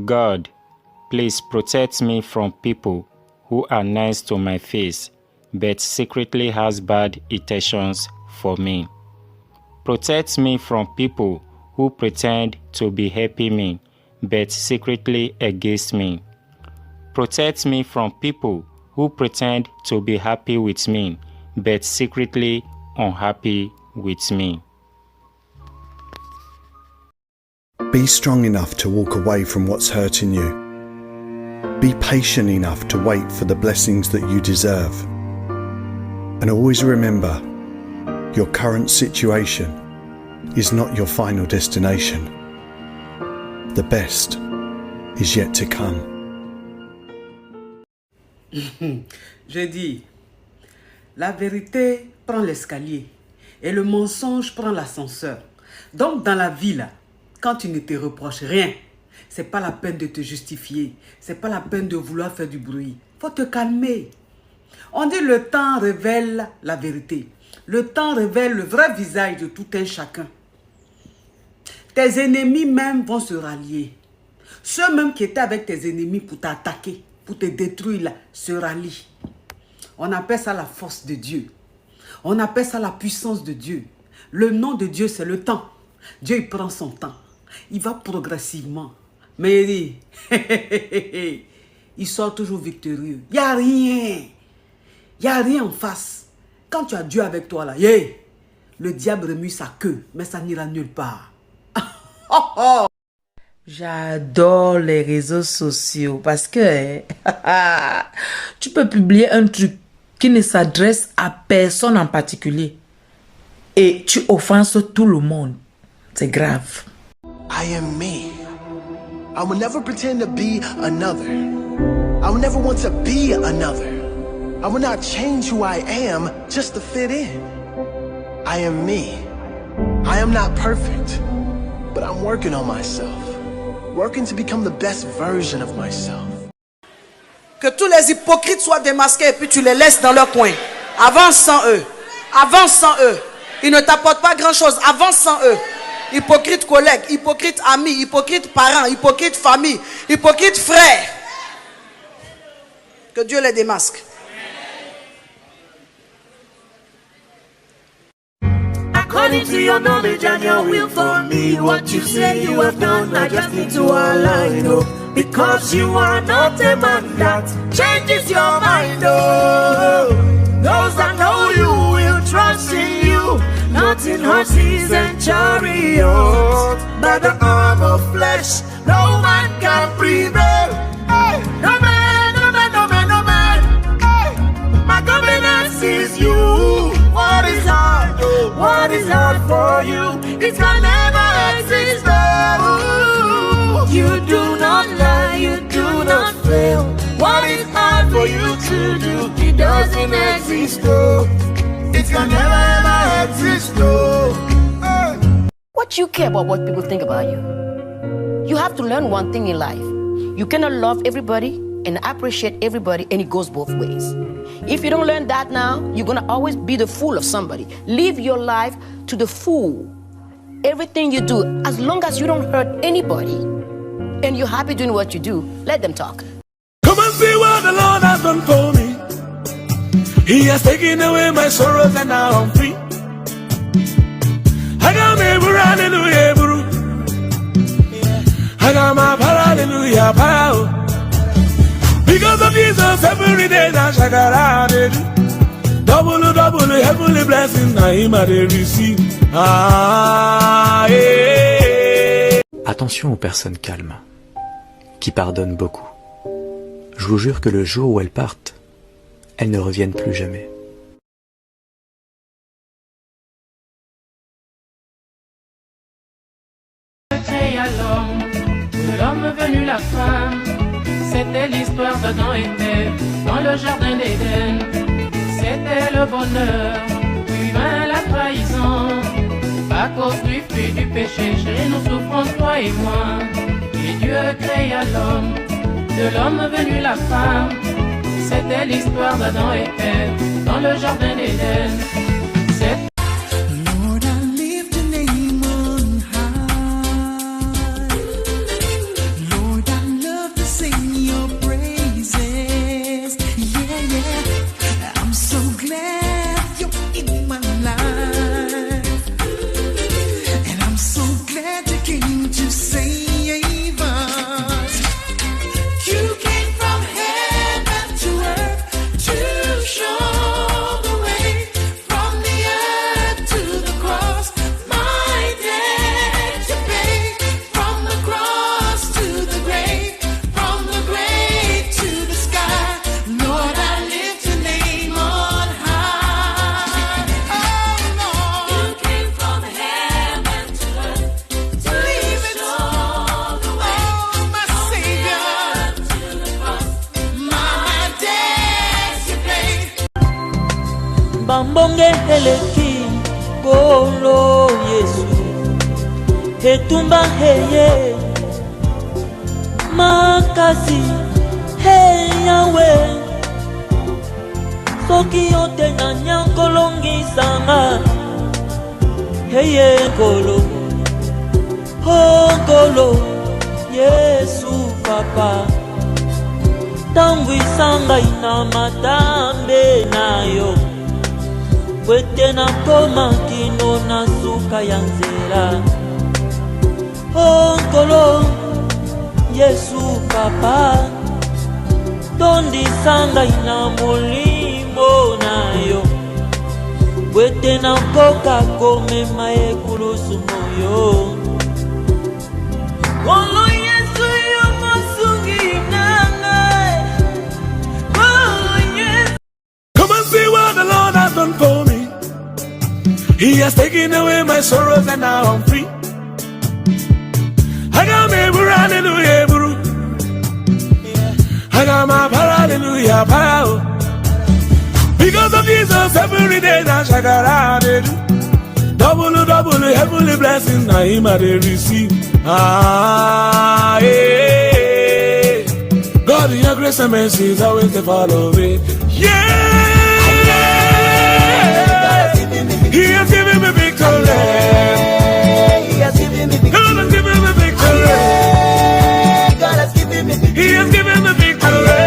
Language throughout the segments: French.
God, please protect me from people who are nice to my face, but secretly has bad intentions for me. Protect me from people who pretend to be helping me, but secretly against me. Protect me from people who pretend to be happy with me, but secretly unhappy with me. Be strong enough to walk away from what's hurting you. Be patient enough to wait for the blessings that you deserve. And always remember, your current situation is not your final destination. The best is yet to come. Je dis, la vérité prend l'escalier et le mensonge prend l'ascenseur. Donc dans la vie là, quand tu ne te reproches rien, c'est pas la peine de te justifier, c'est pas la peine de vouloir faire du bruit. Faut te calmer. On dit le temps révèle la vérité. Le temps révèle le vrai visage de tout un chacun. Tes ennemis même vont se rallier. Ceux même qui étaient avec tes ennemis pour t'attaquer, pour te détruire là, se rallient. On appelle ça la force de Dieu. On appelle ça la puissance de Dieu. Le nom de Dieu, c'est le temps. Dieu, il prend son temps. Il va progressivement. Mais il sort toujours victorieux. Il n'y a rien. Il n'y a rien en face. Quand tu as Dieu avec toi, là, le diable remue sa queue, mais ça n'ira nulle part. J'adore les réseaux sociaux parce que tu peux publier un truc qui ne s'adresse à personne en particulier et tu offenses tout le monde. C'est grave. I am me. I will never pretend to be another. I will never want to be another. I will not change who I am just to fit in. I am me. I am not perfect, but I'm working on myself. Working to become the best version of myself. Que tous les hypocrites soient démasqués et puis tu les laisses dans leur coin. Avance sans eux. Avance sans eux. Ils ne t'apportent pas grand-chose. Avance sans eux. Hypocrite collègue, hypocrite ami, hypocrite parent, hypocrite famille, hypocrite frère. Que Dieu les démasque. According to your knowledge and your will for me, what you say you have done, I just need to align, oh. Because you are not a man that changes your mind, oh. Those that know you will trust in you, not in horses and chariots. By the arm of flesh, no man can prevail. Hey, no man, no man, no man, no man. Hey, my governance is you. What is hard? What is hard for you? It can never exist. Oh, you do not lie, you do not fail. What is hard for you to do? It doesn't exist. Oh, it can never ever exist. Oh, what you care about what people think about you? You have to learn one thing in life. You cannot love everybody and appreciate everybody, and it goes both ways. If you don't learn that now, you're gonna always be the fool of somebody. Live your life to the full. Everything you do, as long as you don't hurt anybody, and you're happy doing what you do, let them talk. come and see what the Lord has done for me. He has taken away my sorrows and now I'm free. I got me hallelujah, bro. I got my hallelujah, power. Because of Jesus, every day I shakara. Double, double, heavenly blessings, I am at receive. Ah, yeah. Attention aux personnes calmes, qui pardonnent beaucoup. Je vous jure que le jour où elles partent, elles ne reviennent plus jamais. L'homme venu la femme, c'était l'histoire d'Adam et Ève dans le jardin d'Éden. C'était le bonheur, puis vint la trahison. À cause du fruit du péché, chez nous souffrons toi et moi. Et Dieu créa l'homme, de l'homme venu la femme. C'était l'histoire d'Adam et Ève dans le jardin d'Éden. Lord, I mbonge eleki kolo Yesu etumba heye makasi hey Yahweh soki yote na nyankolongisanga heye kolo kolo Yesu papa tambwisanga ina matambe nayo kwete na koma kino na suka ya nzela kolo Yesu papa tondisanga ina molimo nayo kwete na koka komema ekulusu moyo Olo Yesu yo masungi nanga Olo Yesu Come and see what the Lord has done for me. He has taken away my sorrows and now I'm free. I got my buru, hallelujah, buru. I got my power, hallelujah, power. Because of Jesus, every day I shakara they do. Double, heavenly blessings, now him I they receive. Yeah. God in your grace and mercy is always to follow me. Yeah. He has given me victory. He has given me victory. God has given me victory. God has given me victory. He has given me victory.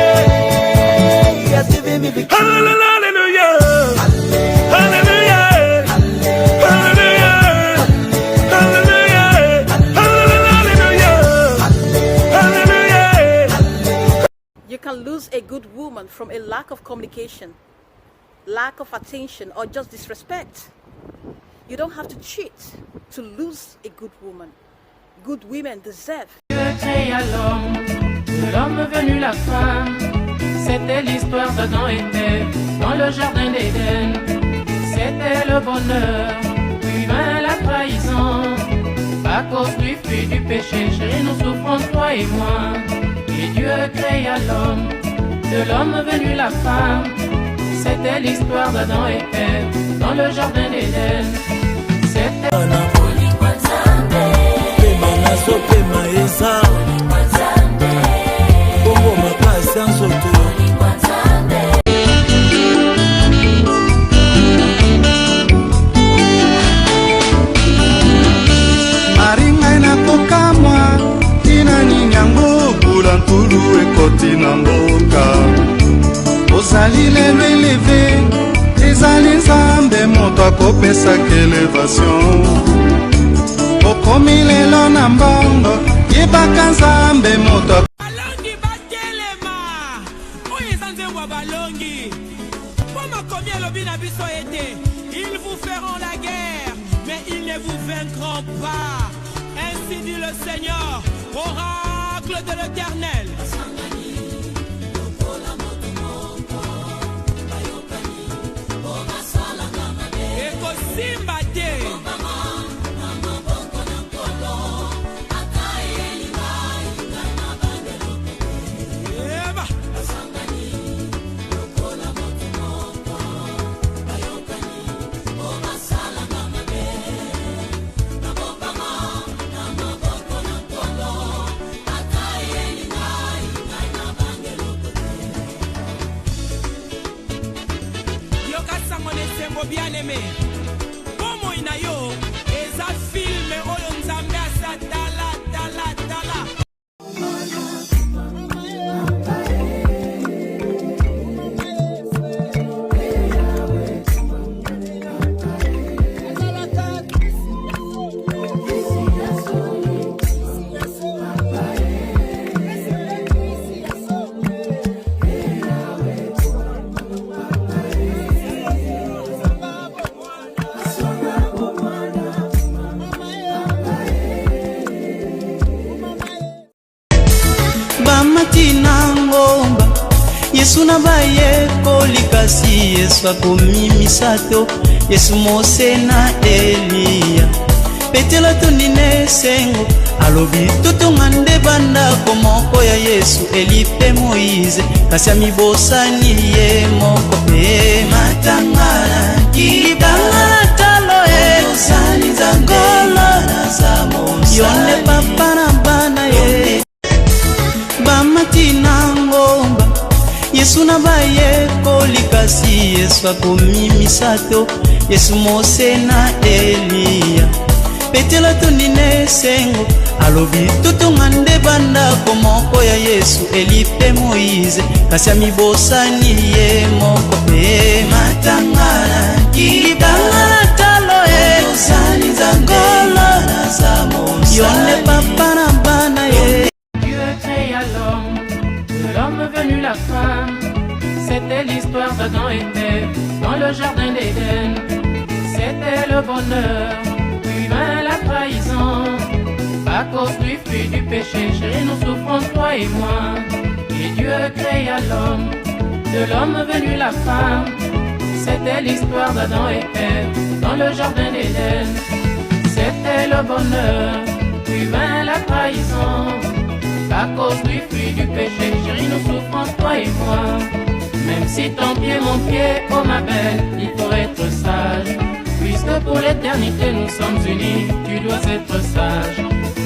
He has given me victory. Hallelujah. You can lose a good woman from a lack of communication, lack of attention, or just disrespect. You don't have to cheat to lose a good woman. Good women deserve. Dieu créa l'homme, de l'homme venu la femme. C'était l'histoire d'Adam et Ève dans le jardin d'Éden. C'était le bonheur, puis vint la trahison. À cause du fruit du péché, chérie, nous souffrons toi et moi. Et Dieu créa l'homme, de l'homme venu la femme. C'était l'histoire d'Adam et Ève dans le jardin d'Éden. C'était Maringa na kokamwa tina ninyango bula ntulu ekoti na mboka ozali lelo eleve ezali nzambe moto akopesaka elevation okomi lelo na mbongo yebaka nzambe moto balongi batelema oyo eza nzembo ya balongi mpo makomi elobi na biso ete ils vous feront la guerre mais ils ne vous vaincront pas ainsi dit le Seigneur oracle de l'Éternel. Ekosimba te bien aimé Bomo inayo eza filme oyo nzambe asa tala Yesu na baye kolikasi Yesu akomi misato Yesu Mose na Elia petela tonine sengo alobi totonga nde bandako moko ya Yesu Elipe Moïse kasi amibosani ye moko pe matangana kibangana talo osani zangolana za monsa yone papa na bana ye bamatina ngomba Yesu na baye kolikasi Yesu akomi misato Yesu Mose na Elia petela tonine sengo alobi totonga nde bandako moko ya Yesu Elipe Moïse kasi amibosani ye moko pe matangana kibangana talo osani zangolana za monsa yone papa na bana ye. Dieu créa l'homme, de l'homme venu la femme. C'était l'histoire d'Adam et Ève dans le jardin d'Éden. C'était le bonheur, puis vint la trahison. À cause du fruit du péché, chérie, nous souffrons, toi et moi. Et Dieu créa l'homme, de l'homme venu la femme. C'était l'histoire d'Adam et Ève dans le jardin d'Éden. C'était le bonheur, puis vint la trahison. À cause du fruit du péché, chérie, nous souffrons, toi et moi. Même si ton pied, mon pied, oh ma belle, il faut être sage. Puisque pour l'éternité nous sommes unis, tu dois être sage.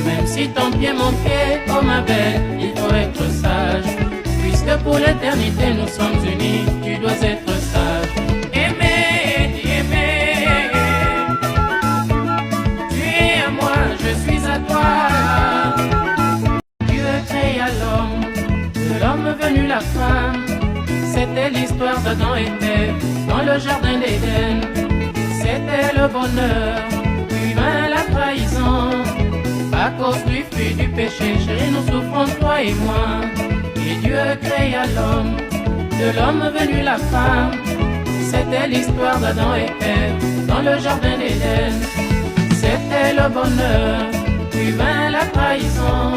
Même si ton pied, mon pied, oh ma belle, il faut être sage. Puisque pour l'éternité nous sommes unis, tu dois être sage. Aimer, aimer, tu es à moi, je suis à toi. Dieu créa l'homme, de l'homme venu la femme. C'était l'histoire d'Adam et Ève dans le jardin d'Éden. C'était le bonheur, puis vint la trahison. À cause du fruit du péché, chérie, nous souffrons, toi et moi. Et Dieu créa l'homme, de l'homme venu la femme. C'était l'histoire d'Adam et Ève dans le jardin d'Éden. C'était le bonheur, puis vint la trahison.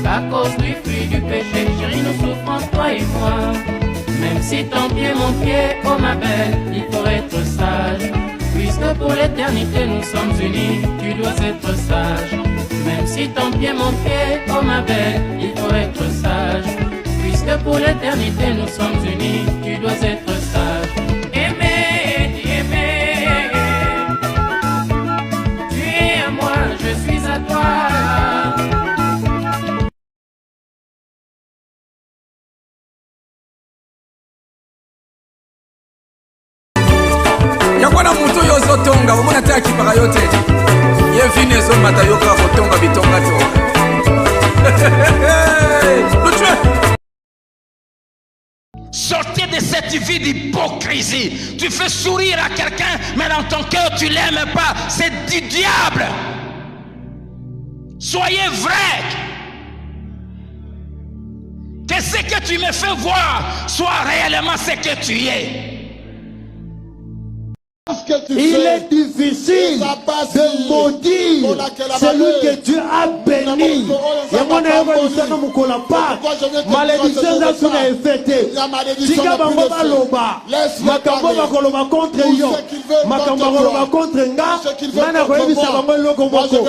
À cause du fruit du péché, chérie, nous souffrons, toi et moi. Même si ton pied, mon pied, oh ma belle, il faut être sage. Puisque pour l'éternité nous sommes unis, tu dois être sage. Même si ton pied, mon pied, oh ma belle, il faut être sage. Puisque pour l'éternité nous sommes unis, tu dois être sage. Aimer, aimer, tu es à moi, je suis à toi. yakwana mutu yozotonga omona te akipaka yo te ye vino ezomata yo kaka kotonga bitonga tonga Sortez de cette vie d'hypocrisie. Tu fais sourire à quelqu'un, mais dans ton cœur tu l'aimes pas. C'est du diable. Soyez vrai. Que ce que tu me fais voir soit réellement ce que tu es. Il est difficile de maudire celui que Dieu a béni. Malédiction n'a pas effecté. Tika bango baloba, makambo bakoloba contre yo, makambo bakoloba contre nga, nana koyebisa bango loko moko.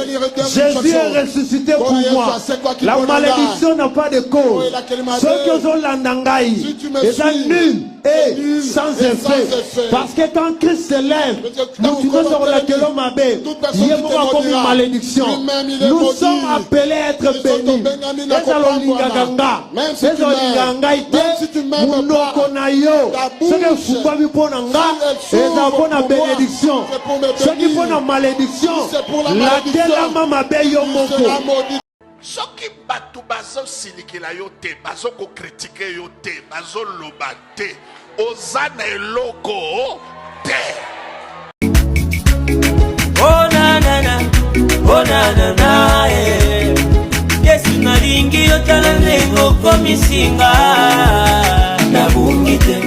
Jésus est ressuscité pour moi. La malédiction n'a pas de cause. Ceux qui ont l'andangaï, ils sont nuls et sans effet. Parce que quand Christ se lève, nous sommes comme une malédiction. Nous sommes appelés à être bénis. Soki batu bazo silikela yo te, bazo ko critiquer yo te, bazo loba te, ozana eloko te. Oh na na na, oh na na na, eh. Yesu nalingi yo tala nengo komisinga. Na bungite,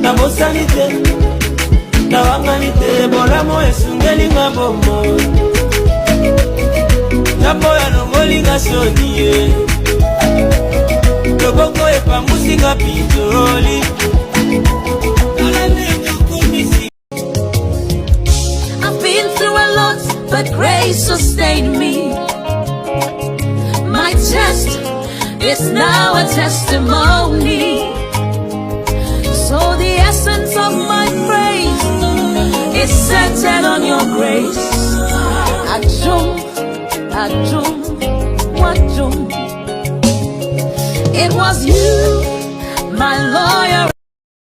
na bosanite, na wanganite, bolamo esungeli ngabomo. Naboya nongolinga sodiye Loboko epa musinga pinjoli I've been through a lot, but grace sustained me. My test is now a testimony. So the essence of my praise is centered on your grace. Ajum, Ajum, Wajum. It was you, my Lord.